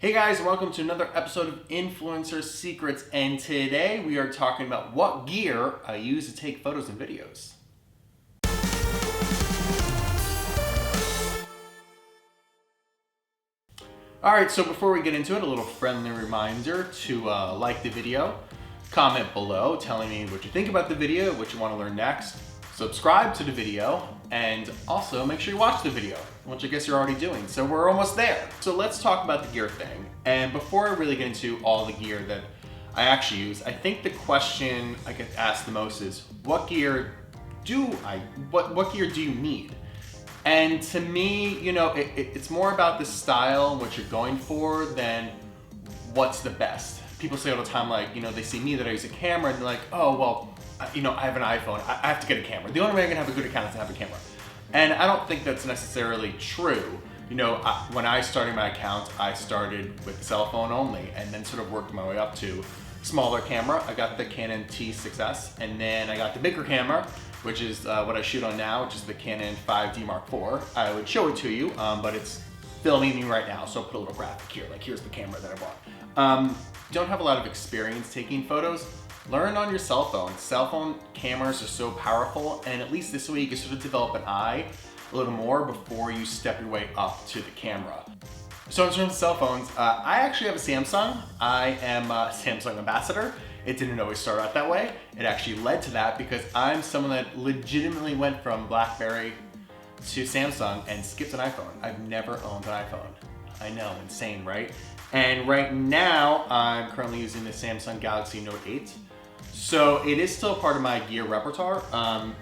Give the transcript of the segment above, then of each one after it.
Hey guys, welcome to another episode of Influencer Secrets, and today we are talking about what gear I use to take photos and videos. Alright, so before we get into it, a little friendly reminder to like the video, comment below telling me what you think about the video, what you want to learn next, subscribe to the video, and also make sure you watch the video, which I guess you're already doing, so we're almost there. So let's talk about the gear thing. And before I really get into all the gear that I actually use, I think the question I get asked the most is, what gear do you need? And to me, you know, it's more about the style and what you're going for than what's the best. People say all the time, like, you know, they see me that I use a camera and they're like, oh, well, you know, I have an iPhone, I have to get a camera. The only way I can have a good account is to have a camera. And I don't think that's necessarily true. You know, when I started my account, I started with cell phone only and then sort of worked my way up to smaller camera. I got the Canon T6S, and then I got the bigger camera, which is what I shoot on now, which is the Canon 5D Mark IV. I would show it to you, but it's filming me right now, so I'll put a little graphic here, like here's the camera that I bought. Don't have a lot of experience taking photos. Learn on your cell phone. Cell phone cameras are so powerful, and at least this way you can sort of develop an eye a little more before you step your way up to the camera. So in terms of cell phones, I actually have a Samsung. I am a Samsung ambassador. It didn't always start out that way. It actually led to that because I'm someone that legitimately went from BlackBerry to Samsung and skipped an iPhone. I've never owned an iPhone. I know, insane, right? And right now, I'm currently using the Samsung Galaxy Note 8. So it is still part of my gear repertoire,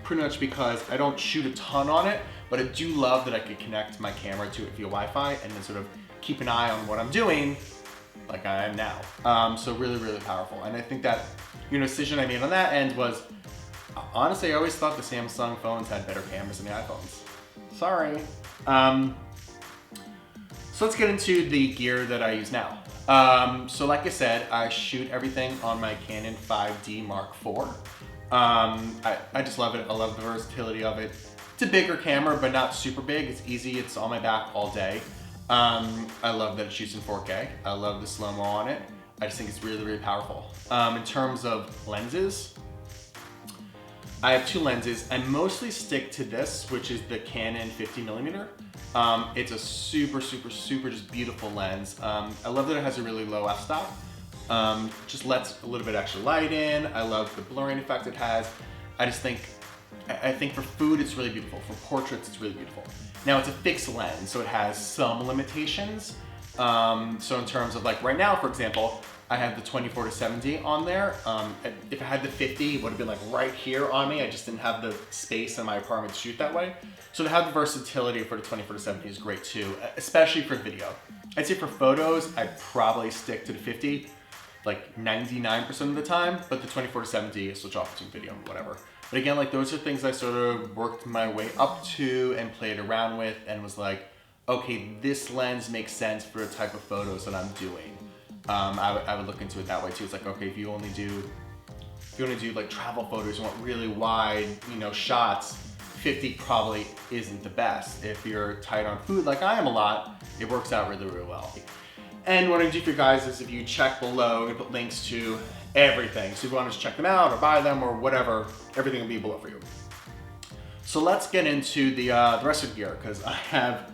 pretty much because I don't shoot a ton on it, but I do love that I could connect my camera to it via Wi-Fi and then sort of keep an eye on what I'm doing like I am now. So really, really powerful. And I think that, you know, decision I made on that end was, honestly, I always thought the Samsung phones had better cameras than the iPhones. Sorry. So let's get into the gear that I use now. So like I said, I shoot everything on my Canon 5D Mark IV. I just love it. I love the versatility of it. It's a bigger camera, but not super big. It's easy. It's on my back all day. I love that it shoots in 4K. I love the slow-mo on it. I just think it's really, really powerful. In terms of lenses, I have two lenses. I mostly stick to this, which is the Canon 50mm. It's a super, super, super just beautiful lens. I love that it has a really low f-stop. Just lets a little bit extra light in. I love the blurring effect it has. I think for food it's really beautiful. For portraits it's really beautiful. Now it's a fixed lens, so it has some limitations. So in terms of, like, right now, for example, I have the 24-70 on there. If I had the 50, it would have been like right here on me. I just didn't have the space in my apartment to shoot that way. So to have the versatility for the 24-70 is great too, especially for video. I'd say for photos, I'd probably stick to the 50, like 99% of the time, but the 24-70, switch off between video and whatever. But again, like, those are things I sort of worked my way up to and played around with and was like, okay, this lens makes sense for the type of photos that I'm doing. I would look into it that way too. It's like, okay, if you only do like travel photos, you want really wide, you know, shots, 50 probably isn't the best. If you're tight on food like I am a lot, it works out really, really well. And what I do for you guys is, if you check below, I put links to everything. So if you want to just check them out or buy them or whatever, everything will be below for you. So let's get into the rest of the gear, because I have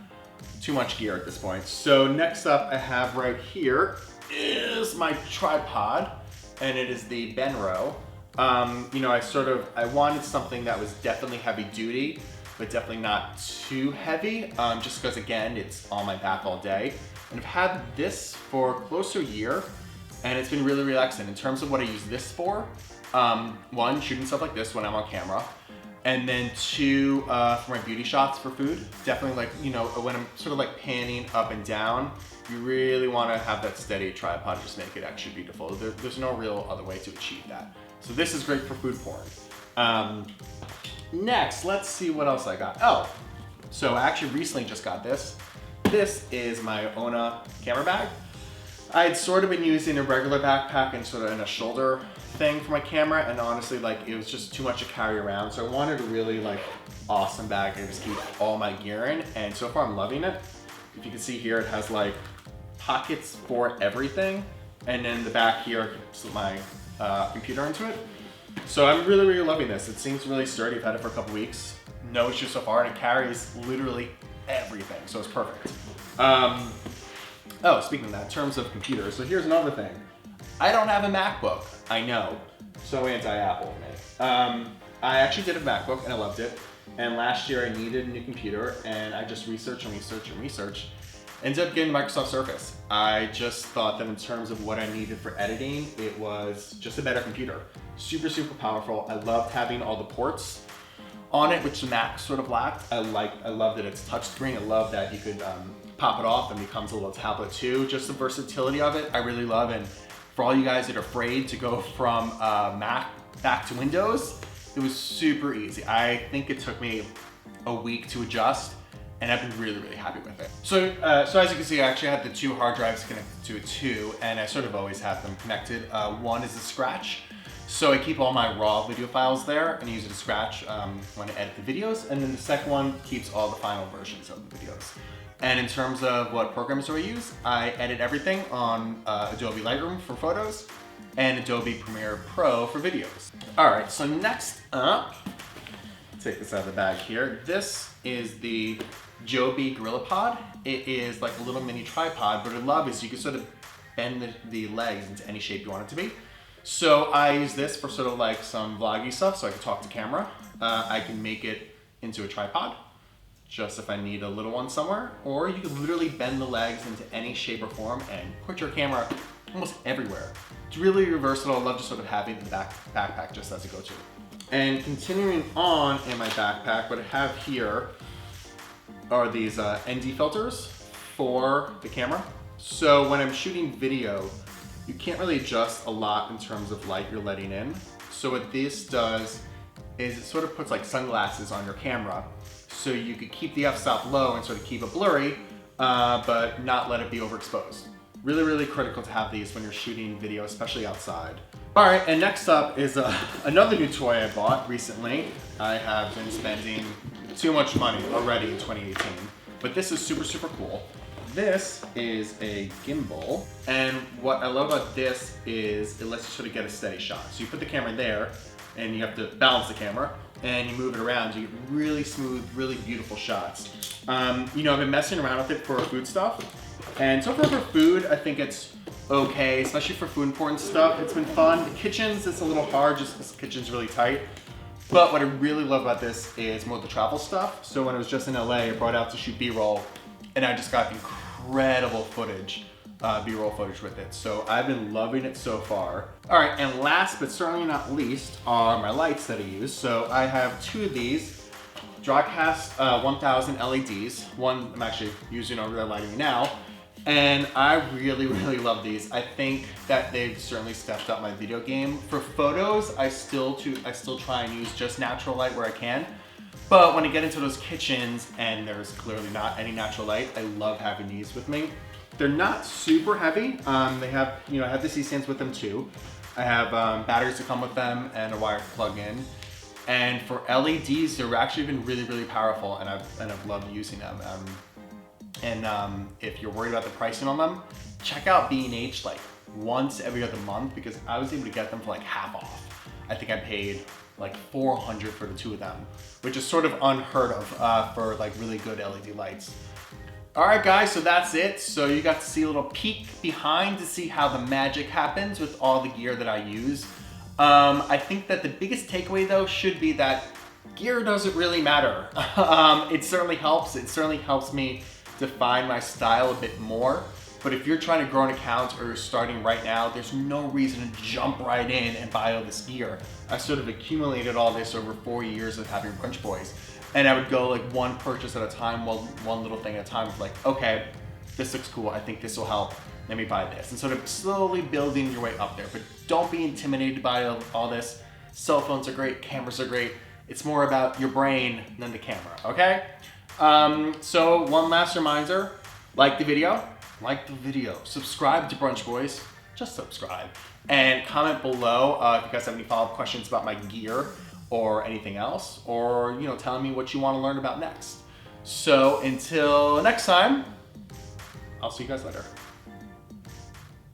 too much gear at this point. So next up I have right here is my tripod, and it is the Benro. You know, I wanted something that was definitely heavy duty, but definitely not too heavy, just because, again, it's on my back all day. And I've had this for close to a year, and it's been really relaxing. In terms of what I use this for, one, shooting stuff like this when I'm on camera, and then two, for my beauty shots for food. Definitely, like, you know, when I'm sort of like panning up and down, you really want to have that steady tripod, just make it extra beautiful. There's no real other way to achieve that. So this is great for food porn. Next, let's see what else I got. Oh, so I actually recently just got this. This is my Ona camera bag. I had sort of been using a regular backpack and sort of in a shoulder thing for my camera, and honestly, like, it was just too much to carry around. So I wanted a really, like, awesome bag to just keep all my gear in, and so far I'm loving it. If you can see here, it has like pockets for everything. And then the back here, I can slip my computer into it. So I'm really, really loving this. It seems really sturdy. I've had it for a couple weeks. No issues so far, and it carries literally everything, so it's perfect. Oh, speaking of that, in terms of computers, so here's another thing. I don't have a MacBook. I know, so anti-Apple of me. I actually did a MacBook and I loved it. And last year I needed a new computer and I just researched and researched and researched. Ended up getting Microsoft Surface. I just thought that in terms of what I needed for editing, it was just a better computer. Super, super powerful. I loved having all the ports on it, which the Mac sort of lacked. I love that it's touchscreen. I love that you could pop it off and it becomes a little tablet too. Just the versatility of it, I really love. And for all you guys that are afraid to go from Mac back to Windows, it was super easy. I think it took me a week to adjust, and I've been really, really happy with it. So as you can see, I actually had the 2 hard drives connected to it too, and I sort of always have them connected. One is a scratch, so I keep all my raw video files there and use it to scratch when I edit the videos, and then the second one keeps all the final versions of the videos. And in terms of what programs do I use, I edit everything on Adobe Lightroom for photos and Adobe Premiere Pro for videos. All right, so next up, take this out of the bag here. This is the Joby GorillaPod. It is like a little mini tripod, but what I love is you can sort of bend the legs into any shape you want it to be. So I use this for sort of like some vloggy stuff, so I can talk to camera. I can make it into a tripod, just if I need a little one somewhere, or you can literally bend the legs into any shape or form and put your camera almost everywhere. It's really versatile. I love just sort of having the backpack just as a go-to. And continuing on in my backpack, what I have here are these ND filters for the camera. So when I'm shooting video, you can't really adjust a lot in terms of light you're letting in. So what this does is it sort of puts like sunglasses on your camera, so you could keep the f-stop low and sort of keep it blurry, but not let it be overexposed. Really, really critical to have these when you're shooting video, especially outside. All right, and next up is another new toy I bought recently. I have been spending too much money already in 2018, but this is super, super cool. This is a gimbal, and what I love about this is it lets you sort of get a steady shot. So you put the camera there, and you have to balance the camera, and you move it around, you get really smooth, really beautiful shots. You know, I've been messing around with it for food stuff, and so far for food, I think it's okay, especially for food and porn stuff. It's been fun. The kitchens, it's a little hard just because the kitchen's really tight. But what I really love about this is more the travel stuff. So when I was just in LA, I brought it out to shoot B-roll, and I just got incredible footage, B-roll footage with it. So I've been loving it so far. All right, and last but certainly not least are my lights that I use. So I have 2 of these Drawcast 1000 LEDs. One I'm actually using over there lighting me now. And I really, really love these. I think that they've certainly stepped up my video game. For photos, I still try and use just natural light where I can. But when I get into those kitchens and there's clearly not any natural light, I love having these with me. They're not super heavy. They have, you know, I have the C-stands with them too. I have batteries that come with them and a wire to plug in. And for LEDs, they've actually been really, really powerful, and I've loved using them. If you're worried about the pricing on them, check out B&H like once every other month, because I was able to get them for like half off. I think I paid like $400 for the 2 of them, which is sort of unheard of for like really good LED lights. All right guys, so that's it. So you got to see a little peek behind to see how the magic happens with all the gear that I use. I think that the biggest takeaway though should be that gear doesn't really matter. It certainly helps. It certainly helps me define my style a bit more. But if you're trying to grow an account or you're starting right now, there's no reason to jump right in and buy all this gear. I sort of accumulated all this over 4 years of having Crunch Boys. And I would go like one purchase at a time, one little thing at a time. Like, okay, this looks cool. I think this will help. Let me buy this. And sort of slowly building your way up there. But don't be intimidated by all this. Cell phones are great, cameras are great. It's more about your brain than the camera, okay? So one last reminder, like the video, subscribe to Brunch Boys, just subscribe, and comment below if you guys have any follow-up questions about my gear or anything else, or telling me what you want to learn about next. So until next time, I'll see you guys later.